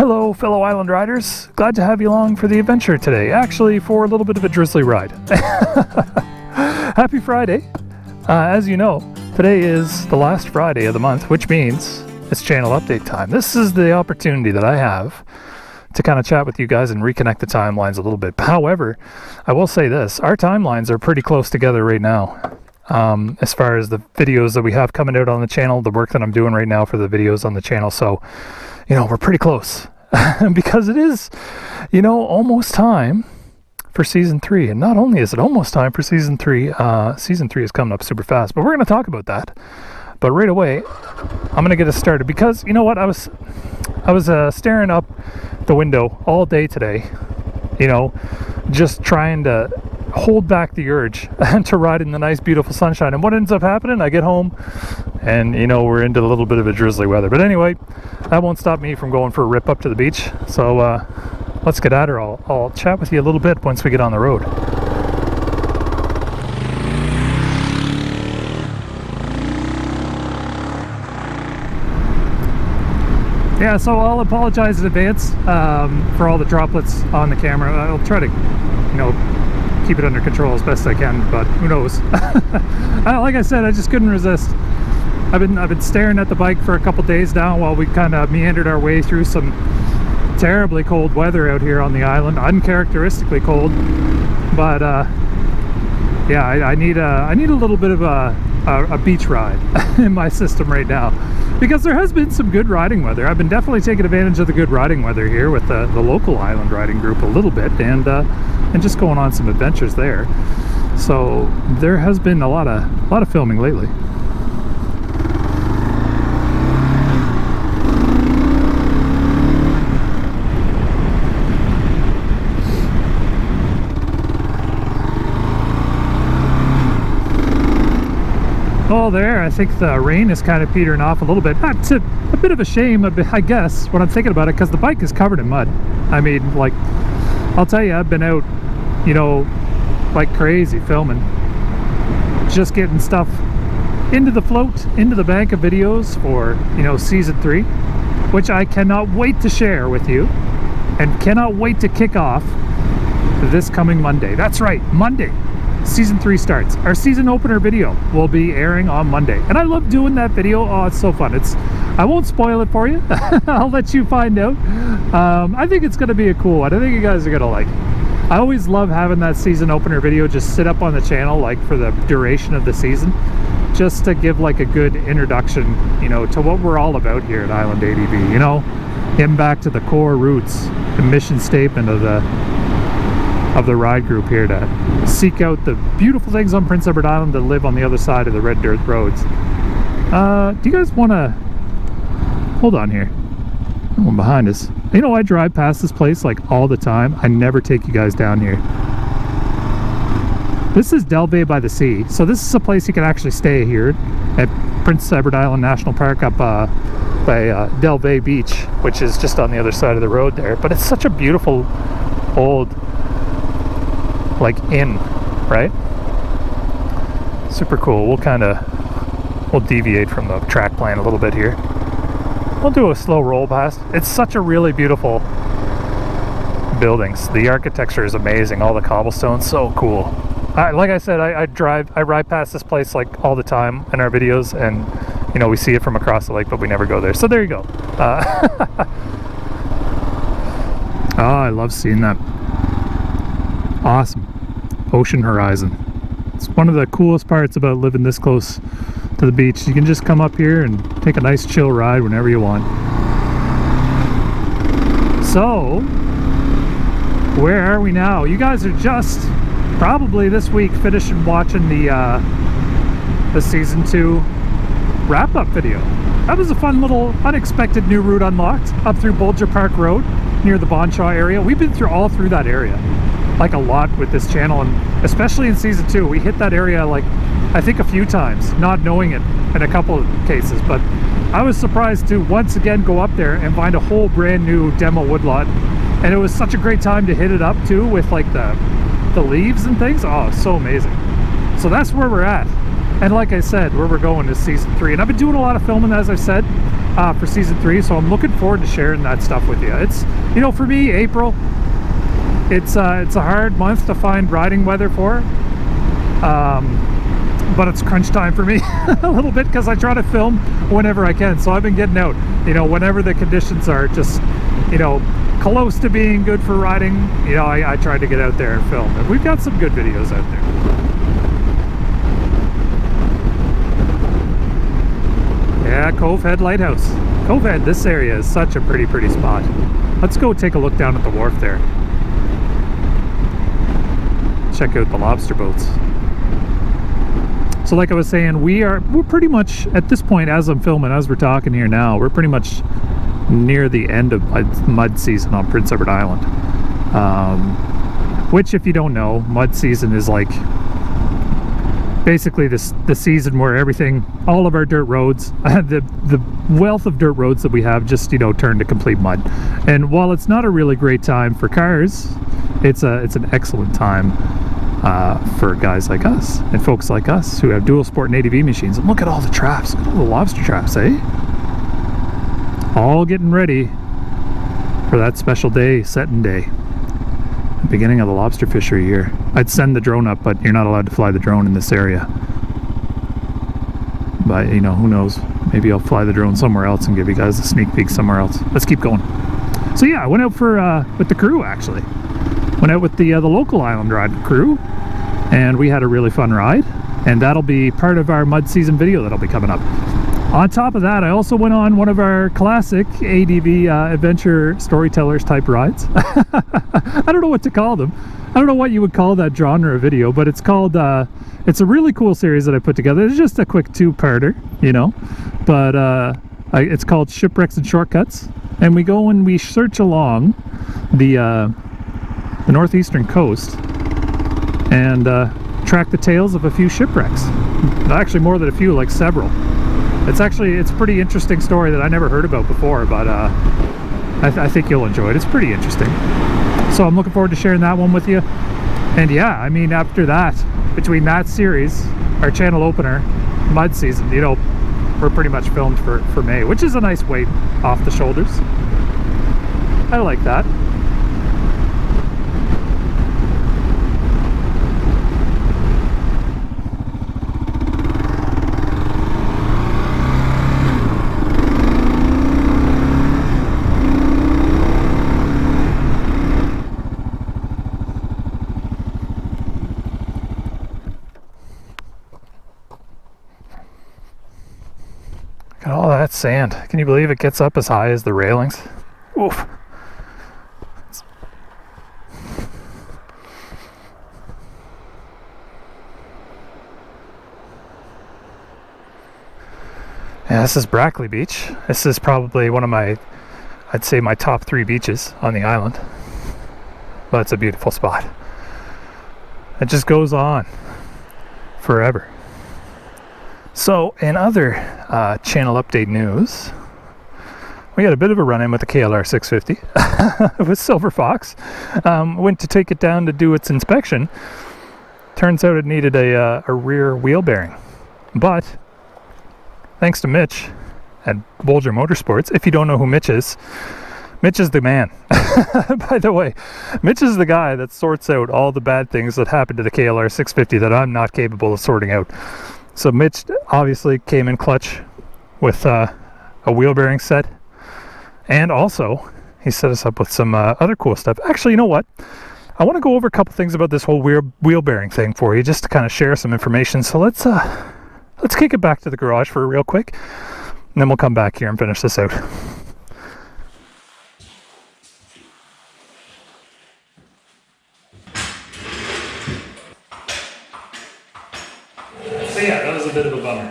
Hello, fellow island riders. Glad to have you along for the adventure today. Actually, for a little bit of a drizzly ride. Happy Friday. As you know, today is the last Friday of the month, which means it's channel update time. This is the opportunity that I have to kind of chat with you guys and reconnect the timelines a little bit. However, I will say this, our timelines are pretty close together right now. As far as the videos that we have coming out on the channel, the work that I'm doing right now for the videos on the channel. So, you know, we're pretty close because it is, you know, almost time for season 3. And not only is it almost time for season 3 is coming up super fast, but we're going to talk about that. But right away, I'm going to get us started because, you know what, I was staring up the window all day today, you know, just trying to hold back the urge to ride in the nice beautiful sunshine. And what ends up happening, I get home and, you know, we're into a little bit of a drizzly weather. But anyway, that won't stop me from going for a rip up to the beach. So let's get at her. I'll chat with you a little bit once we get on the road. Yeah, so I'll apologize in advance for all the droplets on the camera. I'll try to, you know, keep it under control as best I can, but who knows. Like I said, I just couldn't resist. I've been staring at the bike for a couple days now while we kind of meandered our way through some terribly cold weather out here on the island, uncharacteristically cold. But yeah, I need a little bit of a beach ride in my system right now, because there has been some good riding weather. I've been definitely taking advantage of the good riding weather here with the local island riding group a little bit, and just going on some adventures there. So there has been a lot of filming lately. Oh, there, I think the rain is kind of petering off a little bit. That's a bit of a shame, I guess, when I'm thinking about it, because the bike is covered in mud. I mean, like, I'll tell you, I've been out, you know, like crazy filming, just getting stuff into the float, into the bank of videos for, you know, season 3, which I cannot wait to share with you, and cannot wait to kick off this coming Monday. That's right, Monday. Season 3 starts. Our season opener video will be airing on Monday, and I love doing that video. Oh, it's so fun. I won't spoil it for you. I'll let you find out. I think it's going to be a cool one. I think you guys are going to like it. I always love having that season opener video just sit up on the channel like for the duration of the season, just to give like a good introduction, you know, to what we're all about here at Island ADV, you know, getting back to the core roots, the mission statement of the ride group here, to seek out the beautiful things on Prince Edward Island that live on the other side of the red dirt roads. Do you guys want to hold on here? One behind us. You know, I drive past this place like all the time. I never take you guys down here. This is Dalvay by the Sea, so this is a place you can actually stay here at Prince Edward Island National Park up by Dalvay Beach, which is just on the other side of the road there. But it's such a beautiful old like inn, right? Super cool. We'll deviate from the track plan a little bit here. We'll do a slow roll past. It's such a really beautiful buildings. The architecture is amazing. All the cobblestones, so cool. Like I said, I ride past this place like all the time in our videos, and you know, we see it from across the lake, but we never go there. So there you go. Oh, I love seeing that. Awesome ocean horizon. It's one of the coolest parts about living this close to the beach. You can just come up here and take a nice chill ride whenever you want. So where are we now? You guys are just probably this week finishing watching the season 2 wrap-up video. That was a fun little unexpected new route unlocked up through Bulger Park Road near the Bonshaw area. We've been all through that area like a lot with this channel, and especially in season 2 we hit that area like I think a few times, not knowing it in a couple of cases. But I was surprised to once again go up there and find a whole brand new demo woodlot, and it was such a great time to hit it up too with like the leaves and things. Oh, so amazing. So that's where we're at. And like I said, where we're going is season 3, and I've been doing a lot of filming, as I said, for season 3, so I'm looking forward to sharing that stuff with you. It's, you know, for me, April, it's a hard month to find riding weather for, but it's crunch time for me a little bit, because I try to film whenever I can. So I've been getting out, you know, whenever the conditions are just, you know, close to being good for riding. You know, I try to get out there and film, and we've got some good videos out there. Yeah, Cove Head Lighthouse. Cove Head, this area is such a pretty spot. Let's go take a look down at the wharf there. Check out the lobster boats. So like I was saying, we're pretty much, at this point, as I'm filming, as we're talking here now, we're pretty much near the end of mud season on Prince Edward Island. Which, if you don't know, mud season is like basically the season where everything, all of our dirt roads, the wealth of dirt roads that we have just, you know, turn to complete mud. And while it's not a really great time for cars, it's an excellent time for guys like us and folks like us who have dual sport and ADV machines. And look at all the traps, look at all the lobster traps, eh? All getting ready for that special day, setting day. Beginning of the lobster fishery here. I'd send the drone up, but you're not allowed to fly the drone in this area. But, you know, who knows? Maybe I'll fly the drone somewhere else and give you guys a sneak peek somewhere else. Let's keep going. So yeah, I went out for with the crew, actually. Went out with the local island ride crew, and we had a really fun ride. And that'll be part of our mud season video that'll be coming up. On top of that, I also went on one of our classic ADV adventure storytellers type rides. I don't know what to call them. I don't know what you would call that genre of video, but it's called, it's a really cool series that I put together. It's just a quick 2-parter, you know, but it's called Shipwrecks and Shortcuts. And we go and we search along the northeastern coast and track the tales of a few shipwrecks. Actually, more than a few, like several. It's a pretty interesting story that I never heard about before, but I think you'll enjoy it. It's pretty interesting. So I'm looking forward to sharing that one with you. And yeah, I mean, after that, between that series, our channel opener, mud season, you know, we're pretty much filmed for May, which is a nice weight off the shoulders. I like that. Look at all that sand. Can you believe it gets up as high as the railings? Oof. Yeah, this is Brackley Beach. This is probably one of my, I'd say my top 3 beaches on the island. But it's a beautiful spot. It just goes on forever. So, in other channel update news, we had a bit of a run-in with the KLR 650 with Silver Fox. Went to take it down to do its inspection. Turns out it needed a rear wheel bearing. But, thanks to Mitch at Bolger Motorsports, if you don't know who Mitch is the man. By the way, Mitch is the guy that sorts out all the bad things that happen to the KLR 650 that I'm not capable of sorting out. So Mitch obviously came in clutch with a wheel bearing set, and also he set us up with some other cool stuff. Actually, you know what? I want to go over a couple things about this whole wheel bearing thing for you, just to kind of share some information. So let's kick it back to the garage for a real quick, and then we'll come back here and finish this out. So yeah, that was a bit of a bummer,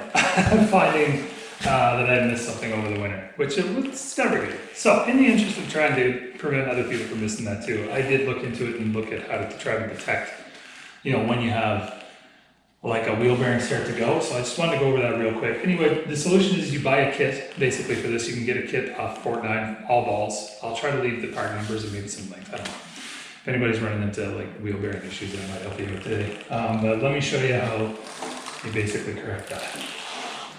finding that I missed something over the winter, which it's never good. So in the interest of trying to prevent other people from missing that too, I did look into it and look at how to try to protect, you know, when you have like a wheel bearing start to go. So I just wanted to go over that real quick. Anyway, the solution is you buy a kit, basically for this. You can get a kit off Fortnite, all balls. I'll try to leave the part numbers and maybe some links, I don't know. If anybody's running into like wheel bearing issues, I might help you out today. But let me show you how you basically correct that.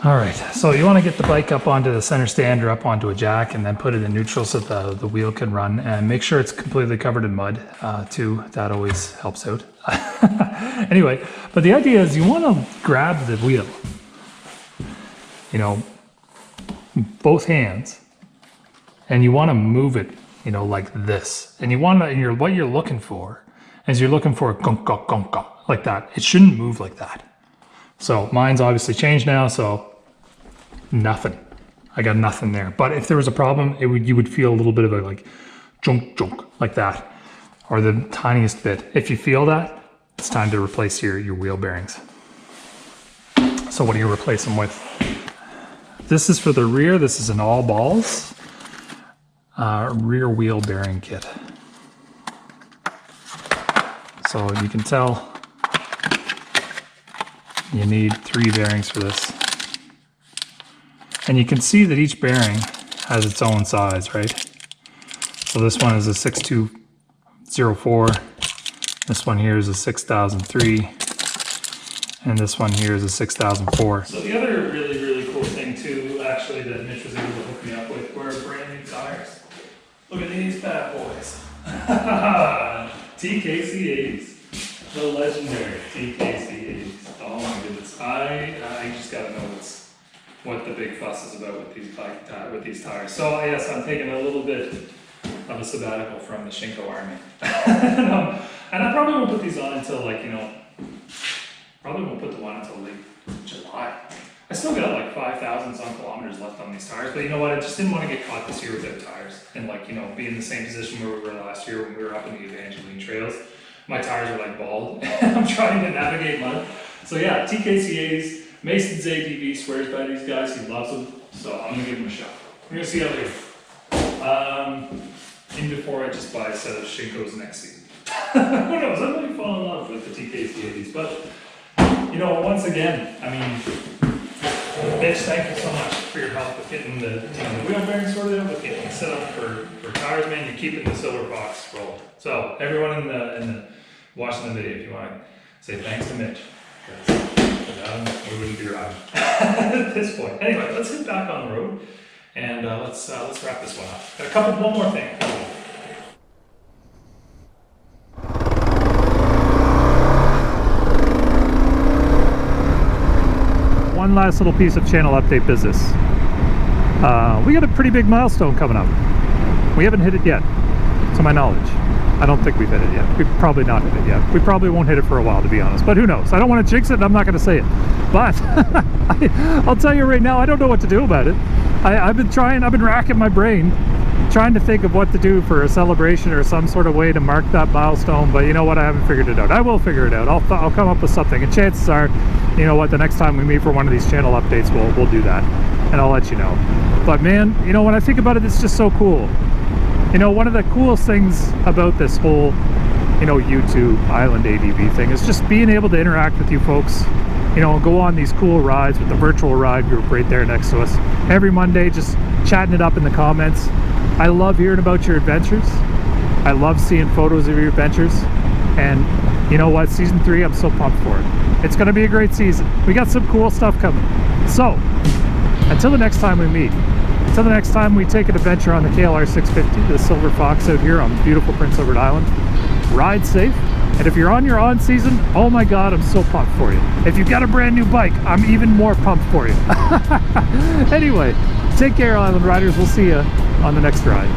All right, so you want to get the bike up onto the center stand or up onto a jack and then put it in neutral so that the wheel can run, and make sure it's completely covered in mud too. That always helps out. Anyway, but the idea is you want to grab the wheel, you know, both hands, and you want to move it, you know, like this. And you want to, what you're looking for is you're looking for a gonka gonka, like that. It shouldn't move like that. So mine's obviously changed now, so nothing. I got nothing there. But if there was a problem, you would feel a little bit of a like junk junk like that, or the tiniest bit. If you feel that, it's time to replace your wheel bearings. So what do you replace them with? This is for the rear. This is an all balls rear wheel bearing kit. So you can tell you need 3 bearings for this. And you can see that each bearing has its own size, right? So this one is a 6204. This one here is a 6003. And this one here is a 6004. So the other really cool thing too, actually, that Mitch was able to hook me up with were brand new tires. Look at these bad boys. TKC80s. The legendary TKC80s. Oh my goodness. I just gotta know what the big fuss is about with these tires. So yes, I'm taking a little bit of a sabbatical from the Shinko army. And I probably won't put these on until, like, you know, probably won't put the one until late July. I still got like 5,000 some kilometers left on these tires, but you know what? I just didn't want to get caught this year without tires and, like, you know, be in the same position where we were last year when we were up in the Evangeline trails. My tires are like bald and I'm trying to navigate mud. So yeah, TKCAs, Mason's ADV swears by these guys. He loves them. So I'm gonna give them a shot. We're gonna see how they go. In before I just buy a set of Shinkos next season. Who knows? I might fall in love with the TKCAs, but you know, once again, I mean, Mitch, thank you so much for your help with getting the wheel bearings sorted out, with getting it set up for tires, man. You're keeping the silver fox rolling. So everyone in the watching the video, if you want to say thanks to Mitch, because without him, we wouldn't be riding at this point. Anyway, let's get back on the road and let's wrap this one up. Got one more thing. One last little piece of channel update business. We got a pretty big milestone coming up. We haven't hit it yet, to my knowledge. I don't think we've hit it yet. We've probably not hit it yet. We probably won't hit it for a while, to be honest, but who knows? I don't want to jinx it, and I'm not going to say it. But I'll tell you right now, I don't know what to do about it. I've been racking my brain, trying to think of what to do for a celebration or some sort of way to mark that milestone, but you know what? I haven't figured it out. I will figure it out. I'll come up with something, and chances are, you know what, the next time we meet for one of these channel updates, we'll do that, and I'll let you know. But man, you know, when I think about it, it's just so cool. You know, one of the coolest things about this whole, you know, YouTube Island ADV thing is just being able to interact with you folks, you know, and go on these cool rides with the virtual ride group right there next to us. Every Monday, just chatting it up in the comments. I love hearing about your adventures. I love seeing photos of your adventures. And you know what? Season 3, I'm so pumped for it. It's going to be a great season. We got some cool stuff coming. So, until the next time we meet, until the next time we take an adventure on the KLR 650, the Silver Fox out here on beautiful Prince Edward Island, ride safe. And if you're on your on season, oh my God, I'm so pumped for you. If you've got a brand new bike, I'm even more pumped for you. Anyway, take care, Island Riders. We'll see you on the next ride.